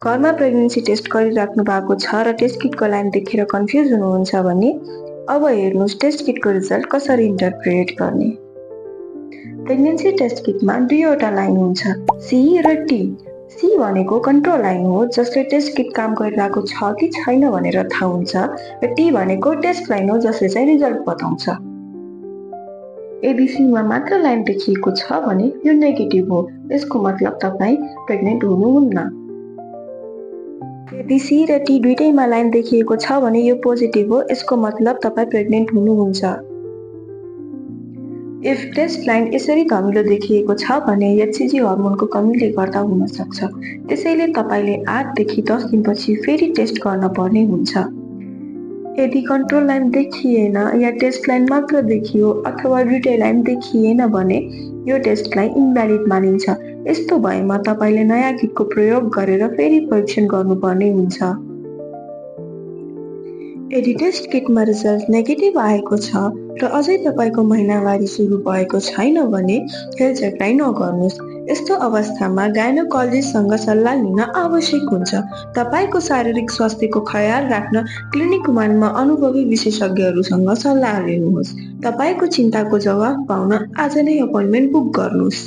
घरमा pregnancy test गरिराख्नु भएको छ र टेस्ट किटको लाइन देखेर कन्फ्युज हुनुहुन्छ भने अब हेर्नुहोस् टेस्ट किटको रिजल्ट कसरी इन्टरप्रेट गर्ने। प्रेग्नेन्सी टेस्ट किटमा दुईवटा लाइन हुन्छ, सी र टी। सी भनेको कन्ट्रोल लाइन हो जसले टेस्ट किट काम गरिरहेको छ कि छैन भनेर थाहा हुन्छ र टी भनेको टेस्ट लाइन हो जसले चाहिँ रिजल्ट बताउँछ। यदि सीमा मात्र लाइन देखिएको छ भने यो नेगेटिभ हो, यसको मतलब तपाईँ प्रेग्नेन्ट हुनुहुन्न। यदि सी र टी दुईटैमा लाइन देखिएको छ भने यो पोजिटिभ हो, यसको मतलब तपाईँ प्रेग्नेन्ट हुनुहुन्छ। इफ टेस्ट लाइन यसरी धमिलो देखिएको छ भने एचसिजी हर्मोनको कमीले गर्दा हुन सक्छ। त्यसैले तपाईँले 8 देखि 10 दिनपछि फेरि टेस्ट गर्न पर्ने हुन्छ। यदि कन्ट्रोल लाइन देखिएन या टेस्ट लाइन मात्र देखियो अथवा दुईटै लाइन देखिएन भने यो टेस्टलाई इन्भ्यालिड मानिन्छ। यस्तो भएमा तपाईँले नयाँ किटको प्रयोग गरेर फेरि परीक्षण गर्नुपर्ने हुन्छ। यदि टेस्ट किटमा रिजल्ट नेगेटिभ आएको छ र अझै तपाईँको महिनावारी सुरु भएको छैन भने हेलचेक्राइ नगर्नुहोस्। यस्तो अवस्थामा गाइनोकोलोजिस्टसँग सल्लाह लिन आवश्यक हुन्छ। तपाईँको शारीरिक स्वास्थ्यको ख्याल राख्न क्लिनिक 1मा अनुभवी विशेषज्ञहरूसँग सल्लाह लिनुहोस्। तपाईँको चिन्ताको जवाफ पाउन आज नै अपोइन्टमेन्ट बुक गर्नुहोस्।